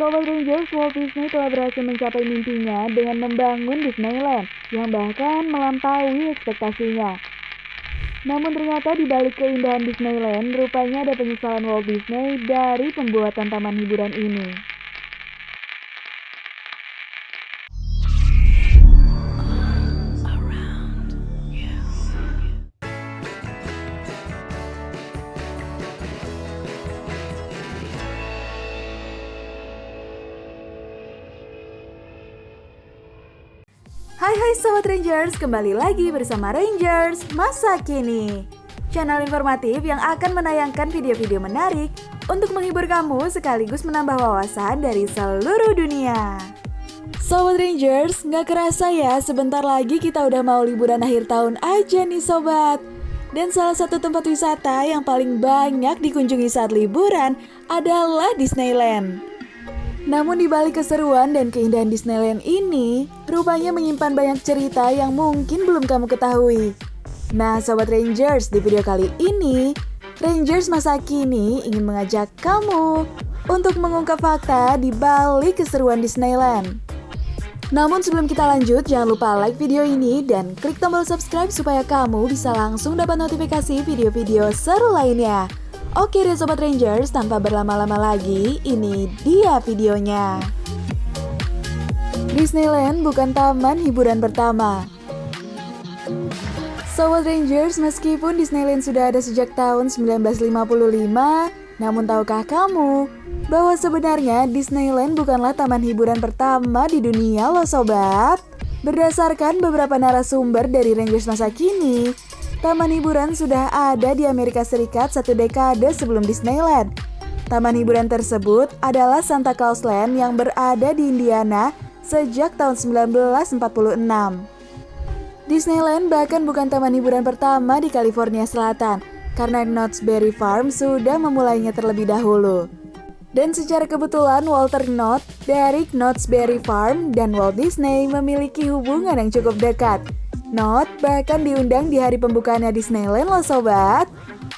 Sobat Rangers, Walt Disney telah berhasil mencapai mimpinya dengan membangun Disneyland yang bahkan melampaui ekspektasinya. Namun ternyata di balik keindahan Disneyland, rupanya ada penyesalan Walt Disney dari pembuatan taman hiburan ini. Hai Sobat Rangers, kembali lagi bersama Rangers Masa Kini, channel informatif yang akan menayangkan video-video menarik untuk menghibur kamu sekaligus menambah wawasan dari seluruh dunia. Sobat Rangers, gak kerasa ya sebentar lagi kita udah mau liburan akhir tahun aja nih sobat. Dan salah satu tempat wisata yang paling banyak dikunjungi saat liburan adalah Disneyland. Namun di balik keseruan dan keindahan Disneyland ini, rupanya menyimpan banyak cerita yang mungkin belum kamu ketahui. Nah Sobat Rangers, di video kali ini, Rangers Masa Kini ingin mengajak kamu untuk mengungkap fakta di balik keseruan Disneyland. Namun sebelum kita lanjut, jangan lupa like video ini dan klik tombol subscribe supaya kamu bisa langsung dapat notifikasi video-video seru lainnya. Oke deh Sobat Rangers, tanpa berlama-lama lagi, ini dia videonya. Disneyland bukan taman hiburan pertama. Sobat Rangers, meskipun Disneyland sudah ada sejak tahun 1955, namun tahukah kamu bahwa sebenarnya Disneyland bukanlah taman hiburan pertama di dunia loh sobat? Berdasarkan beberapa narasumber dari Rangers Masa Kini, taman hiburan sudah ada di Amerika Serikat 1 dekade sebelum Disneyland. Taman hiburan tersebut adalah Santa Claus Land yang berada di Indiana sejak tahun 1946. Disneyland bahkan bukan taman hiburan pertama di California Selatan, karena Knott's Berry Farm sudah memulainya terlebih dahulu. Dan secara kebetulan Walter Knott dari Knott's Berry Farm dan Walt Disney memiliki hubungan yang cukup dekat. Knott bahkan diundang di hari pembukaannya Disneyland loh sobat.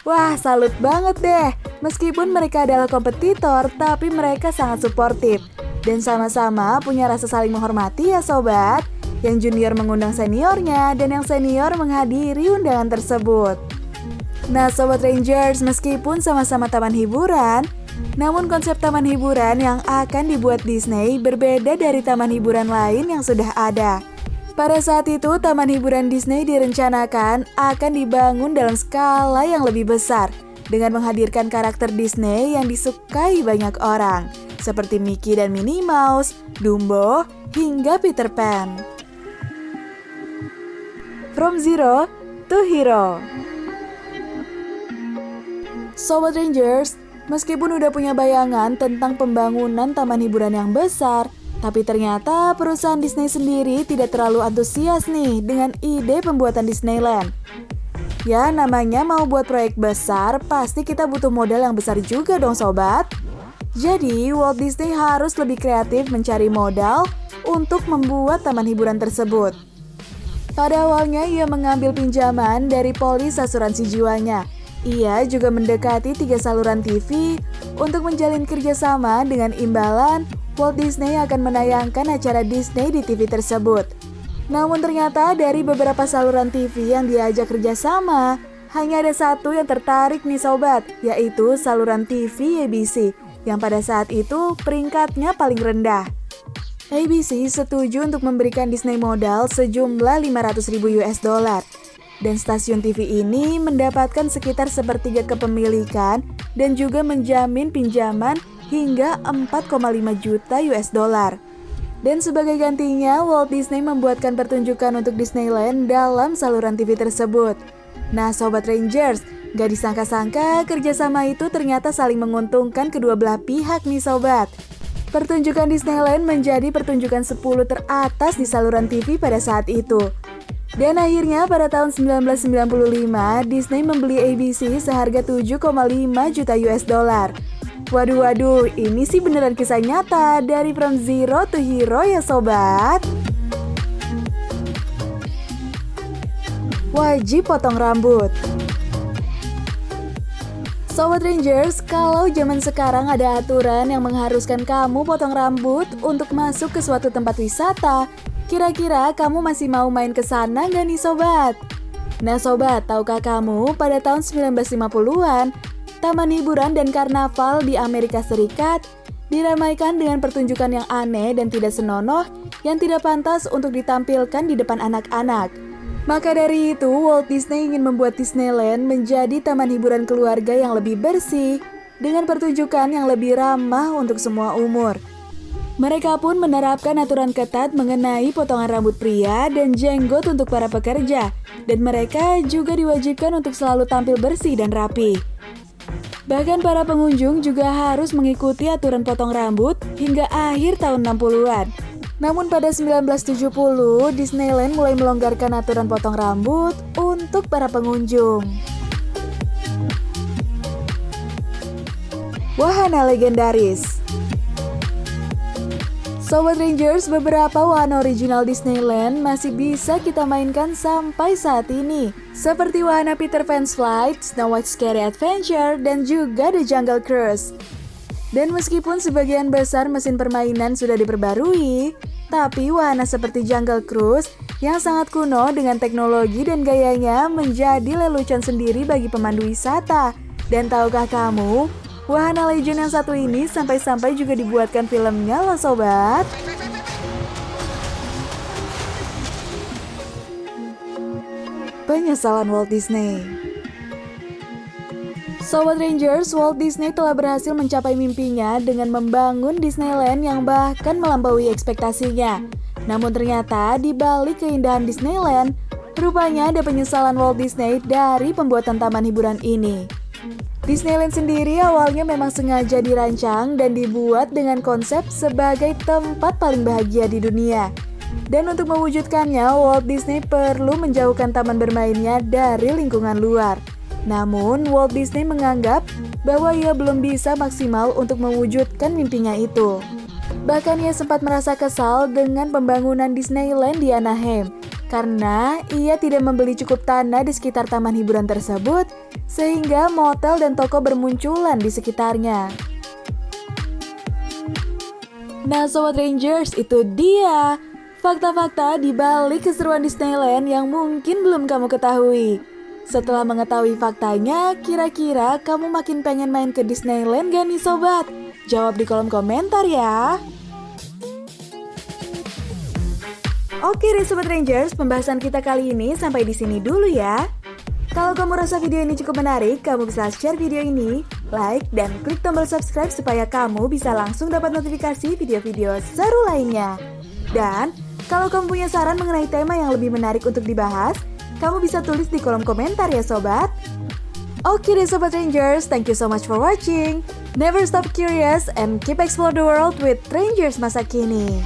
Wah salut banget deh. Meskipun mereka adalah kompetitor, tapi mereka sangat suportif. Dan sama-sama punya rasa saling menghormati ya sobat. Yang junior mengundang seniornya dan yang senior menghadiri undangan tersebut. Nah Sobat Rangers, meskipun sama-sama taman hiburan, namun konsep taman hiburan yang akan dibuat Disney berbeda dari taman hiburan lain yang sudah ada. Pada saat itu, taman hiburan Disney direncanakan akan dibangun dalam skala yang lebih besar dengan menghadirkan karakter Disney yang disukai banyak orang, seperti Mickey dan Minnie Mouse, Dumbo, hingga Peter Pan. From Zero to Hero. Sobat Rangers, meskipun udah punya bayangan tentang pembangunan taman hiburan yang besar, tapi ternyata perusahaan Disney sendiri tidak terlalu antusias nih dengan ide pembuatan Disneyland. Ya namanya mau buat proyek besar, pasti kita butuh modal yang besar juga dong sobat. Jadi Walt Disney harus lebih kreatif mencari modal untuk membuat taman hiburan tersebut. Pada awalnya ia mengambil pinjaman dari polis asuransi jiwanya. Ia juga mendekati 3 saluran TV untuk menjalin kerjasama dengan imbalan Walt Disney akan menayangkan acara Disney di TV tersebut. Namun ternyata dari beberapa saluran TV yang diajak kerjasama, hanya ada satu yang tertarik nih sobat, yaitu saluran TV ABC, yang pada saat itu peringkatnya paling rendah. ABC setuju untuk memberikan Disney modal sejumlah $500.000 dan stasiun TV ini mendapatkan sekitar sepertiga kepemilikan dan juga menjamin pinjaman hingga $4,5 juta. Dan sebagai gantinya, Walt Disney membuatkan pertunjukan untuk Disneyland dalam saluran TV tersebut. Nah Sobat Rangers, gak disangka-sangka kerjasama itu ternyata saling menguntungkan kedua belah pihak nih sobat. Pertunjukan Disneyland menjadi pertunjukan 10 teratas di saluran TV pada saat itu. Dan akhirnya pada tahun 1995, Disney membeli ABC seharga $7,5 juta. Waduh, ini sih beneran kisah nyata dari From Zero to Hero ya sobat. Wajib potong rambut. Sobat Rangers, kalau zaman sekarang ada aturan yang mengharuskan kamu potong rambut untuk masuk ke suatu tempat wisata, kira-kira kamu masih mau main ke sana nggak nih sobat? Nah sobat, tahukah kamu pada tahun 1950-an, taman hiburan dan karnaval di Amerika Serikat diramaikan dengan pertunjukan yang aneh dan tidak senonoh yang tidak pantas untuk ditampilkan di depan anak-anak. Maka dari itu, Walt Disney ingin membuat Disneyland menjadi taman hiburan keluarga yang lebih bersih dengan pertunjukan yang lebih ramah untuk semua umur. Mereka pun menerapkan aturan ketat mengenai potongan rambut pria dan jenggot untuk para pekerja, dan mereka juga diwajibkan untuk selalu tampil bersih dan rapi. Bahkan para pengunjung juga harus mengikuti aturan potong rambut hingga akhir tahun 60-an. Namun pada 1970, Disneyland mulai melonggarkan aturan potong rambut untuk para pengunjung. Wahana legendaris. Sobat Rangers, beberapa wahana original Disneyland masih bisa kita mainkan sampai saat ini. Seperti wahana Peter Pan's Flight, Snow White's Scary Adventure, dan juga The Jungle Cruise. Dan meskipun sebagian besar mesin permainan sudah diperbarui, tapi wahana seperti Jungle Cruise yang sangat kuno dengan teknologi dan gayanya menjadi lelucon sendiri bagi pemandu wisata. Dan tahukah kamu, wahana legend yang satu ini sampai-sampai juga dibuatkan filmnya loh sobat. Penyesalan Walt Disney. Sobat Rangers, Walt Disney telah berhasil mencapai mimpinya dengan membangun Disneyland yang bahkan melampaui ekspektasinya. Namun ternyata di balik keindahan Disneyland, rupanya ada penyesalan Walt Disney dari pembuatan taman hiburan ini. Disneyland sendiri awalnya memang sengaja dirancang dan dibuat dengan konsep sebagai tempat paling bahagia di dunia. Dan untuk mewujudkannya, Walt Disney perlu menjauhkan taman bermainnya dari lingkungan luar. Namun, Walt Disney menganggap bahwa ia belum bisa maksimal untuk mewujudkan mimpinya itu. Bahkan ia sempat merasa kesal dengan pembangunan Disneyland di Anaheim, karena ia tidak membeli cukup tanah di sekitar taman hiburan tersebut, sehingga motel dan toko bermunculan di sekitarnya. Nah Sobat Rangers, itu dia fakta-fakta di balik keseruan Disneyland yang mungkin belum kamu ketahui. Setelah mengetahui faktanya, kira-kira kamu makin pengen main ke Disneyland gak nih sobat? Jawab di kolom komentar ya. Oke deh Sobat Rangers, pembahasan kita kali ini sampai di sini dulu ya. Kalau kamu rasa video ini cukup menarik, kamu bisa share video ini, like, dan klik tombol subscribe supaya kamu bisa langsung dapat notifikasi video-video seru lainnya. Dan kalau kamu punya saran mengenai tema yang lebih menarik untuk dibahas, kamu bisa tulis di kolom komentar ya sobat. Oke deh Sobat Rangers, thank you so much for watching. Never stop curious and keep explore the world with Rangers masa kini.